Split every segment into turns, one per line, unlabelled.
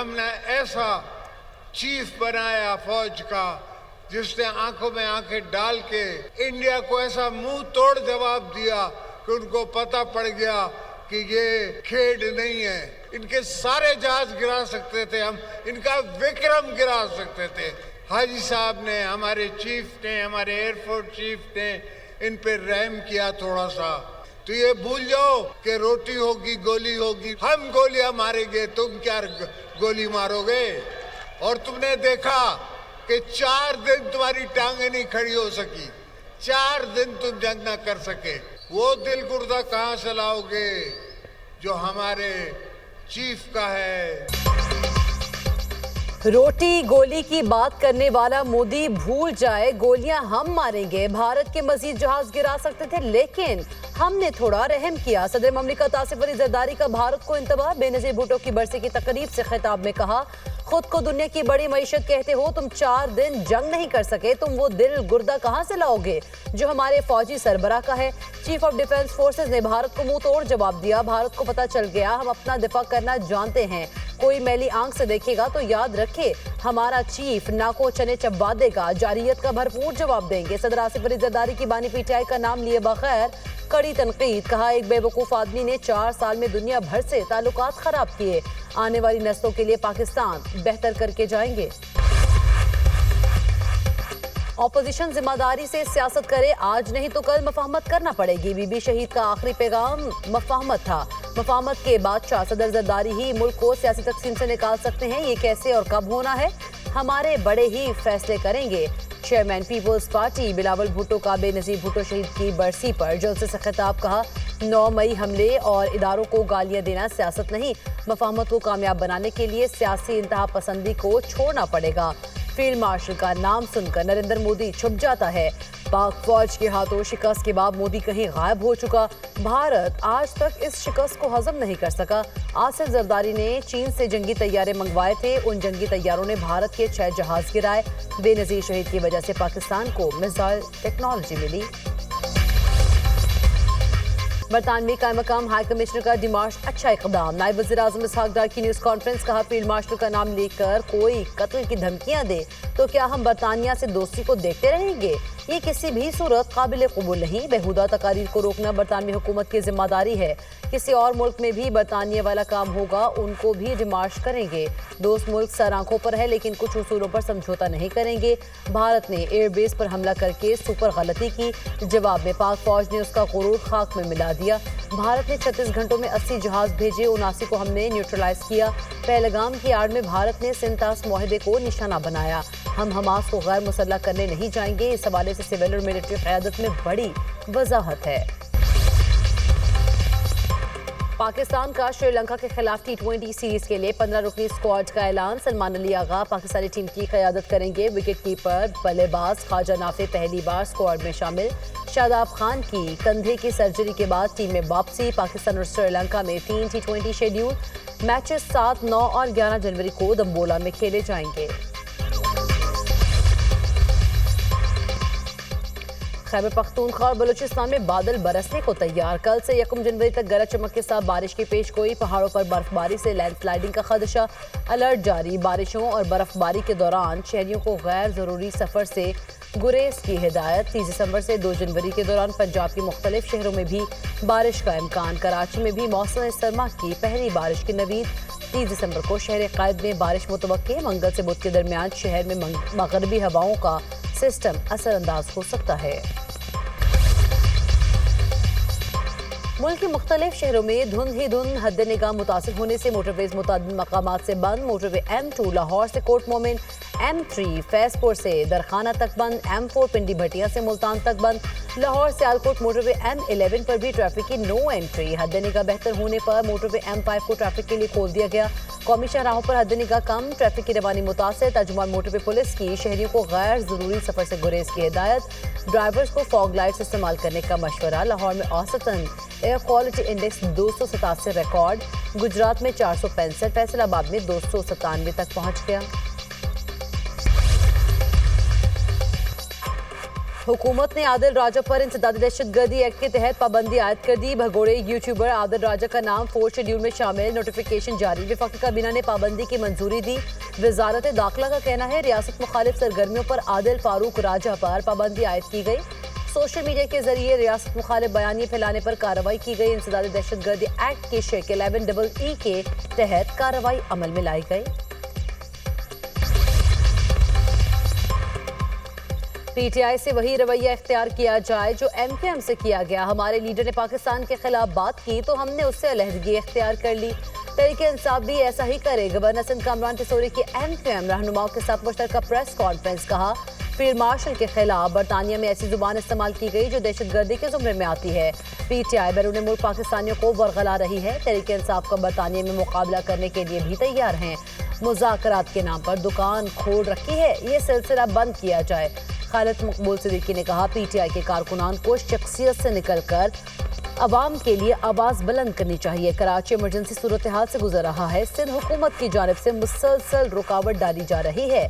हमने ऐसा चीफ बनाया फौज का जिसने आंखों में आंखें डाल के इंडिया को ऐसा मुंह तोड़ जवाब दिया कि उनको पता पड़ गया कि ये खेड नहीं है। इनके सारे जहाज गिरा सकते थे हम, इनका विक्रम गिरा सकते थे। हाजी साहब ने, हमारे चीफ ने, हमारे एयरफोर्स चीफ ने इन पे रहम किया थोड़ा सा। तो ये भूल जाओ कि रोटी होगी गोली होगी, हम गोलियां मारेंगे, तुम क्या गोली मारोगे। और तुमने देखा कि 4 दिन तुम्हारी टांगे नहीं खड़ी हो सकी, 4 दिन तुम जंग ना कर सके। वो दिल गुर्दा कहाँ से लाओगे जो हमारे चीफ का है।
रोटी गोली की बात करने वाला मोदी भूल जाए गोलियां हम मारेंगे। भारत के मजीद जहाज गिरा सकते थे लेकिन हमने थोड़ा रहम किया। सदर ममलिकत आसिफ अली जरदारी का भारत को इंतबाह। बेनजीर भुट्टो की बरसी की तकरीब से खिताब में कहा, खुद को दुनिया की बड़ी मईशत कहते हो, तुम 4 दिन जंग नहीं कर सके, तुम वो दिल गुर्दा कहां से लाओगे जो हमारे फौजी सरबराह का है। चीफ ऑफ डिफेंस फोर्सेज ने भारत को मुंह तोड़ जवाब दिया। भारत को पता चल गया हम अपना दिफा करना जानते हैं, कोई मैली आंख से देखेगा तो याद रखे हमारा चीफ नाको चने चबा देगा, जारियत का भरपूर जवाब देंगे। सदर आसिफ अली जरदारी की बानी पीटीआई का नाम लिए बगैर कड़ी तनकीद। कहा, एक बेवकूफ आदमी ने 4 साल में दुनिया भर से ताल्लुकात खराब किए, आने वाली नस्लों के लिए पाकिस्तान बेहतर करके जाएंगे। ऑपोजिशन जिम्मेदारी से सियासत करे, आज नहीं तो कल मफाहमत करना पड़ेगी। बीबी शहीद का आखिरी पैगाम मफाहमत था। मफाहमत के बादशाह सदर जरदारी ही मुल्क को सियासी तकसीम से निकाल सकते हैं। ये कैसे और कब होना है हमारे बड़े ही फैसले करेंगे। Chairman Peoples Party Bilawal Bhutto का बेनजीर भुट्टो शहीद की बरसी पर जलसे से खिताब। कहा, 9 मई हमले और इदारों को गालियां देना सियासत नहीं, मफाहमत को कामयाब बनाने के लिए सियासी इंतहा पसंदी को छोड़ना पड़ेगा। फील्ड मार्शल का नाम सुनकर नरेंद्र मोदी छुप जाता है। पाक फौज के हाथों शिकस्त के बाद मोदी कहीं गायब हो चुका। भारत आज तक इस शिकस्त को हजम नहीं कर सका। आसिफ जरदारी ने चीन से जंगी तैयारे मंगवाए थे, उन जंगी तैयारों ने भारत के 6 जहाज गिराए। बेनजीर शहीद की वजह से पाकिस्तान को मिसाइल टेक्नोलॉजी मिली। बरतानवी कायम मकाम हाई कमिश्नर का डिमार्श अच्छा इकदाम। नायब वज़ीर आज़म इसहाक डार की न्यूज़ कॉन्फ्रेंस। कहा, फील्ड मार्शल का नाम लेकर कोई कत्ल की धमकियां दे तो क्या हम बरतानिया से दोस्ती को देखते रहेंगे। ये किसी भी सूरत काबिल कबूल नहीं। बेहुदा तकारीर को रोकना बरतानवी हुकूमत की जिम्मेदारी है। किसी और मुल्क में भी बरतानिया वाला काम होगा, उनको भी डिमार्श करेंगे। दोस्त मुल्क सर आंखों पर है लेकिन कुछ उसूलों पर समझौता नहीं करेंगे। भारत ने एयरबेस पर हमला करके सुपर गलती की, जवाब में पाक फौज ने उसका गुरूर खाक में मिला दिया। भारत ने 36 घंटों में 80 जहाज भेजे, 79 को हमने न्यूट्रलाइज किया। पहलगाम की आड़ में भारत ने सिंतास मुआहदे को निशाना बनाया। हम हमास को गैर मुसल्लह करने नहीं जाएंगे। इस हवाले से सिविल और मिलिट्री क़यादत में बड़ी वजाहत है। पाकिस्तान का श्रीलंका के खिलाफ T20 सीरीज के लिए 15 रुकनी स्क्वाड का ऐलान। सलमान अली आगा पाकिस्तानी टीम की क़यादत करेंगे। विकेट कीपर बल्लेबाज ख्वाजा नाफे पहली बार स्क्वाड में शामिल। शादाब खान की कंधे की सर्जरी के बाद टीम में वापसी। पाकिस्तान और श्रीलंका में 3 T20 शेड्यूल। मैचेस 7, 9 और 11 जनवरी को दम्बोला में खेले जाएंगे। खैबर पख्तूनख्वा और बलूचिस्तान में बादल बरसने को तैयार। कल से 1 जनवरी तक गरज चमक के साथ बारिश की पेशगोई। पहाड़ों पर बर्फबारी से लैंडस्लाइडिंग का खदशा। अलर्ट जारी। बारिशों और बर्फबारी के दौरान शहरियों को गैर जरूरी सफर से गुरेज की हिदायत। 30 दिसंबर से 2 जनवरी के दौरान पंजाब के मुख्तलिफ शहरों में भी बारिश का इम्कान। कराची में भी मौसम सरमा की पहली बारिश की नवीद। 30 दिसंबर को शहर क़ायद में बारिश मुतवक्के। मंगल से बुध के दरमियान शहर में मगरबी हवाओं का सिस्टम असरअंदाज हो सकता है। मुल्क के मुख्तलिफ शहरों में धुंध ही धुंध। हद निगाह मुतासिर होने से मोटरवेज मुतादिद मकामात से बंद। मोटरवे M2 लाहौर से कोट मोमिन, M3 फैजपुर से दरखाना तक बंद, M4 पिंडी भटिया से मुल्तान तक बंद। लाहौर से आलकोट मोटरवे M11 पर भी ट्रैफिक की नो एंट्री। हद निगाह बेहतर होने पर मोटरवे M5 को ट्रैफिक के लिए खोल दिया गया। कौमी शाहराहों पर हद निगाह कम, ट्रैफिक की रवानी मुतासर। तर्जुमान मोटरवे पुलिस की शहरियों को गैर जरूरी सफर से गुरेज की हिदायत। ड्राइवर्स को फॉग लाइट्स इस्तेमाल करने का मशवरा। लाहौर में औसतन air quality index 287 record. Gujarat में 465, फैसलाबाद में 297 तक पहुंच गया। हुकूमत ने आदिल राजा पर इंसदादी दहशतगर्दी एक्ट के तहत पाबंदी आयद कर दी। भगोड़े यूट्यूबर आदिल राजा का नाम 4th शेड्यूल में शामिल, नोटिफिकेशन जारी। वफाकी काबीना ने पाबंदी की मंजूरी दी। वजारत दाखिला का कहना है रियासत मुखालिफ सरगर्मियों पर आदिल फारूक राजा पर पाबंदी आयद की गई। सोशल मीडिया के जरिए रियासत मुखालिफ बयानी फैलाने पर कार्रवाई की गई। इंसदादी दहशतगर्दी एक्ट के शेक 11EE के तहत कार्रवाई अमल में लाई गई। पीटीआई से वही रवैया इख्तियार किया जाए जो एमक्यूएम से किया गया। हमारे लीडर ने पाकिस्तान के खिलाफ बात की तो हमने उससे अलहदगी इख्तियार कर ली। तहरीक इंसाफ भी ऐसा ही करे। गवर्नर सिंध कामरान टिसोरी की एमक्यूएम रहनुमाओं के साथ मुश्तरका प्रेस कॉन्फ्रेंस। कहा फील्ड मार्शल के खिलाफ बरतानिया में ऐसी जुबान इस्तेमाल की गई जो दहशतगर्दी के जुमरे में आती है। पीटीआई बैरून मुल्क पाकिस्तानियों को वरगला रही है। तहरीक इंसाफ का बरतानिया में मुकाबला करने के लिए भी तैयार हैं। मुज़ाकरात के नाम पर दुकान खोल रखी है, ये सिलसिला बंद किया जाए। खालिद मकबूल सिद्दीकी ने कहा पीटीआई के कारकुनान को शख्सियत से निकलकर अवाम के लिए आवाज़ बुलंद करनी चाहिए। कराची इमरजेंसी सूरत हाल से गुजर रहा है। सिंध हुकूमत की जानिब से मुसलसल रुकावट डाली जा रही है।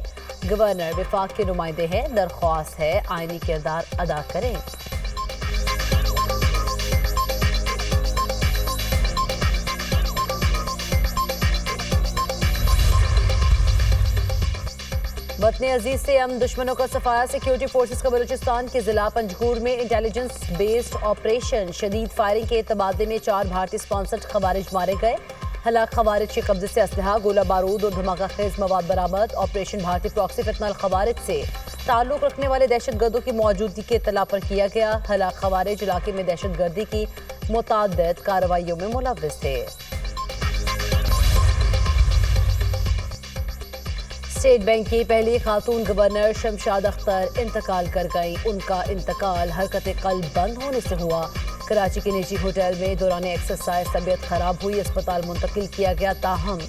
गवर्नर विफाक के नुमाइंदे हैं, दरख्वास्त है आईनी किरदार अदा करें। वतन अजीज से हम दुश्मनों का सफाया। सिक्योरिटी फोर्सेस का बलूचिस्तान के जिला पंजगूर में इंटेलिजेंस बेस्ड ऑपरेशन। शदीद फायरिंग के तबादले में 4 भारतीय स्पॉन्सर्ड खवारिज मारे गए। हलाक खवारिज के कब्जे से असलहा, गोला बारूद और धमाका खेज मवाद बरामद। ऑपरेशन भारतीय प्रॉक्सी फितनल खवारिज से ताल्लुक रखने वाले दहशतगर्दों की मौजूदगी के इत्तला पर किया गया। हलाक खवारिज इलाके में दहशतगर्दी की मुतअद्दिद कार्रवाइयों में मुलव्विस थे। स्टेट बैंक की पहली खातून गवर्नर शमशाद अख्तर इंतकाल कर गई। उनका इंतकाल हरकत कल्ब बंद होने से हुआ। कराची के निजी होटल में दौरान एक्सरसाइज तबीयत खराब हुई, अस्पताल मुंतकिल किया गया, ताहम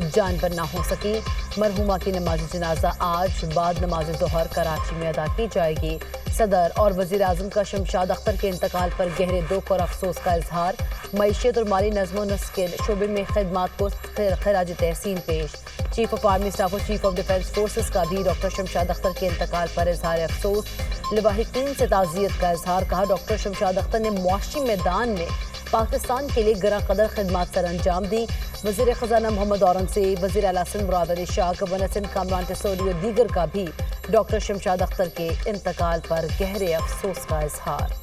जान पर ना हो सकी। मरहुमा की नमाज जनाजा आज बाद नमाज ज़ोहर कराची में अदा की जाएगी। सदर और वज़ीर आज़म का शमशाद अख्तर के इंतकाल पर गहरे दुख और अफसोस का इजहार। मईशत और माली नज़्म नस्क़ के शोबे में खिदमात को खराज तहसीन पेश। चीफ ऑफ आर्मी स्टाफ और चीफ ऑफ डिफेंस फोर्सेस का भी डॉक्टर शमशाद अख्तर के इंतकाल पर इजहार अफसोस। लवाहिकीन से ताज़ियत का इजहार। कहा डॉक्टर शमशाद अख्तर ने मुआशी मैदान में पाकिस्तान के लिए गरा कदर खिदमात सर अंजाम दी। वज़ीर ख़जाना मोहम्मद औरंगज़ेब, वज़ीर आला सिंध मुराद अली शाह, गवर्नर सिंध कामरान टिसोरी और दीगर का भी डॉक्टर शमशाद अख्तर के इंतकाल पर गहरे अफसोस का इजहार।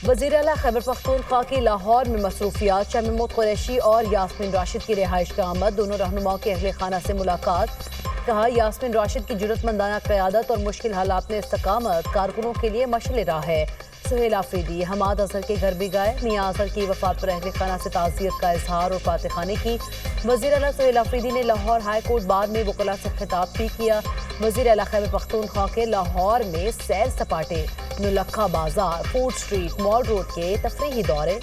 वज़ीर आला खैबर पख्तूनख्वा की लाहौर में मसरूफियात। शाह महमूद कुरैशी और यास्मीन राशिद की रिहाइश का आमद। दोनों रहनुमाओं के अहले खाना से मुलाकात। कहा यास्मीन राशिद की जुर्रतमंदाना क़यादत और मुश्किल हालात में इस्तकामत कारकुनों के लिए मशअल राह है। सुहेल आफरीदी हमाद अजहर के घर भी गए। मियां अजहर की वफात पर अहले खाना से ताज़ियत का इजहार और फातिहाने की। वज़ीर आला सुहेल आफरीदी ने लाहौर हाई कोर्ट बार में वकला से खिताब भी किया। वज़ीर आला खैबर पख्तूनख्वा के लाहौर में सैर सपाटे, नुलक्खा बाजार, फूड स्ट्रीट, मॉल रोड के तफरीही दौरे।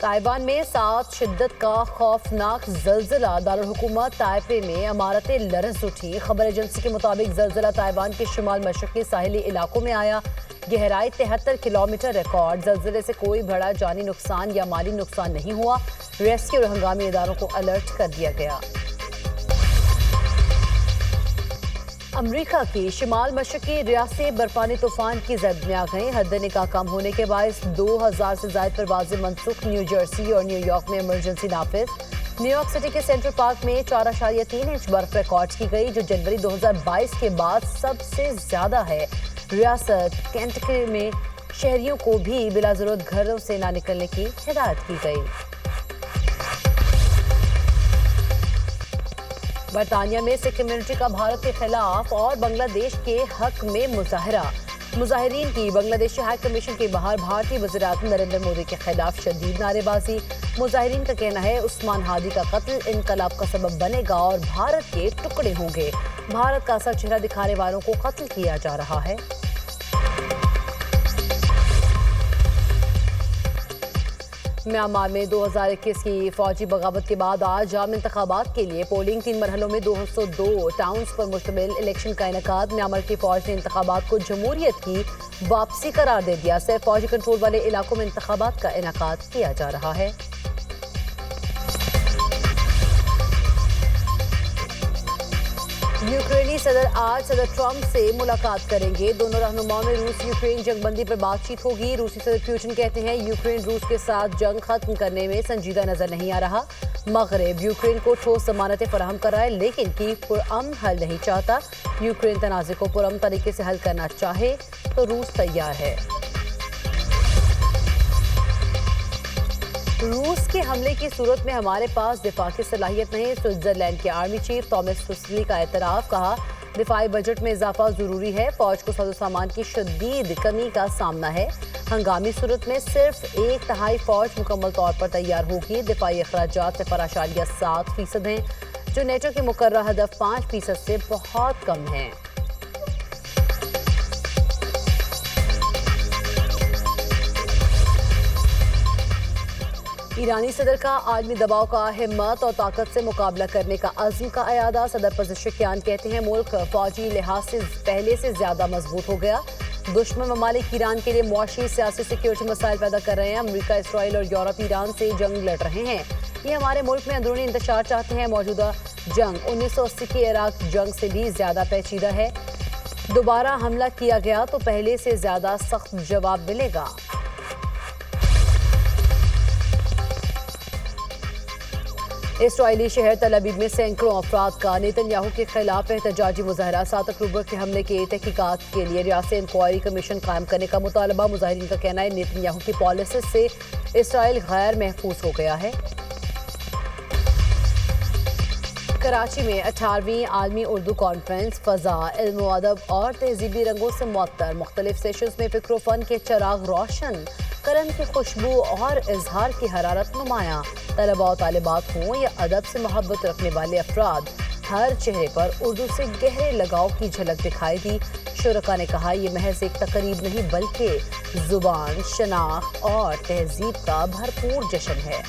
ताइवान में 7 शिद्दत का खौफनाक जल्जला। दारुल हुकूमत ताइपे में इमारतें लरज़ उठी। खबर एजेंसी के मुताबिक जल्जला ताइवान के शुमाल मशरक़ी साहिली इलाकों में आया। गहराई 73 किलोमीटर रिकॉर्ड। जल्जले से कोई बड़ा जानी नुकसान या माली नुकसान नहीं हुआ। रेस्क्यू और हंगामी इदारों को अलर्ट कर दिया गया। अमरीका की शिमाल मशरक़ी रियासतें बर्फानी तूफान की जद में आ गई। हद निकाह कम होने के बायस 2000 से ज़ायद परवाज़ें मनसूख। न्यू जर्सी और न्यूयॉर्क में इमरजेंसी नाफिज। न्यूयॉर्क सिटी के सेंट्रल पार्क में 4.3 इंच बर्फ रिकॉर्ड की गई, जो जनवरी 2022 के बाद सबसे ज़्यादा है। रियासत केंटकी में शहरियों को भी बिला ज़रूरत घरों से ना निकलने की हिदायत की गई। बरतानिया में सिख कम्युनिटी का भारत के खिलाफ और बांग्लादेश के हक में मुजाहरा। मुजाहिरीन की बांग्लादेशी हाई कमीशन के बाहर भारतीय वज़ीर-ए-आज़म नरेंद्र मोदी के खिलाफ शदीद नारेबाजी। मुजाहिरीन का कहना है उस्मान हादी का कत्ल इनकलाब का सबब बनेगा और भारत के टुकड़े होंगे। भारत का असर चेहरा दिखाने वालों को कत्ल किया जा रहा है। म्यांमार में 2021 की फौजी बगावत के बाद आज आम इंतखाबात के लिए पोलिंग 3 मरहलों में 202 टाउन्स पर मुश्तमिल इलेक्शन का इनेकाद। म्यांमार की फौज ने इंतखाबात को जमहूरियत की वापसी करार दे दिया। सिर्फ फौजी कंट्रोल वाले इलाकों में इंतखाबात का इनेकाद किया जा रहा है। यूक्रेनी सदर आज सदर ट्रंप से मुलाकात करेंगे। दोनों रहनुमाओं में रूस यूक्रेन जंगबंदी पर बातचीत होगी। रूसी सदर पुतिन कहते हैं यूक्रेन रूस के साथ जंग खत्म करने में संजीदा नजर नहीं आ रहा। मगरब यूक्रेन को ठोस जमानतें फराहम कर रहा है, लेकिन कीव पुरअमन हल नहीं चाहता। यूक्रेन तनाज़े को पुरअमन तरीके से हल करना चाहे तो रूस तैयार है। रूस के हमले की सूरत में हमारे पास दिफा की सलाहियत नहीं। स्विट्जरलैंड के आर्मी चीफ थॉमस टुस्ली का एतराफ़। कहा दिफाई बजट में इजाफा जरूरी है। फौज को साजो सामान की शदीद कमी का सामना है। हंगामी सूरत में सिर्फ 1/3 फौज मुकम्मल तौर पर तैयार होगी। दिफाई अखराजात से 0.7% हैं, जो नेटो के मुकर्रर हदफ 5% से बहुत कम है। ईरानी सदर का आलमी दबाव का हिम्मत और ताकत से मुकाबला करने का अज़्म का अयादा। सदर पज़ेशिकियान कहते हैं मुल्क फौजी लिहाज से पहले से ज्यादा मजबूत हो गया। दुश्मन ममालिक ईरान के लिए मुआशी सियासी सिक्योरिटी मसाइल पैदा कर रहे हैं। अमरीका, इसराइल और यूरोप ईरान से जंग लड़ रहे हैं। ये हमारे मुल्क में अंदरूनी इंतशार चाहते हैं। मौजूदा जंग 1980 की इराक जंग से भी ज्यादा पेचीदा है। दोबारा हमला किया गया तो पहले से ज्यादा सख्त जवाब मिलेगा। इसराइली शहर तल अबीब में सैकड़ों अफराद का नेतन्याहू के खिलाफ एहतजाजी मुजाहरा। 7 अक्टूबर के हमले के तहकीकात के लिए रियासती इंक्वायरी कमीशन कायम करने का मुतालबा। मुजाहिरीन का कहना है नेतन्याहू की पॉलिसी से इसराइल गैर महफूज हो गया है। कराची में 18वीं आलमी उर्दू कॉन्फ्रेंस फ़ज़ा, इल्म व अदब और तहजीबी रंगों से मुअत्तर। मुख्तलिफ सेशंस में फ़िक्र फ़न के चिराग रोशन, करम की खुशबू और इजहार की हरारत नुमायां। तलबा और तालिबात हों या अदब से मोहब्बत रखने वाले अफराद, हर चेहरे पर उर्दू से गहरे लगाव की झलक दिखाई दी। शुरका ने कहा यह महज एक तकरीब नहीं बल्कि जुबान, शनाख्त और तहजीब का भरपूर जश्न है।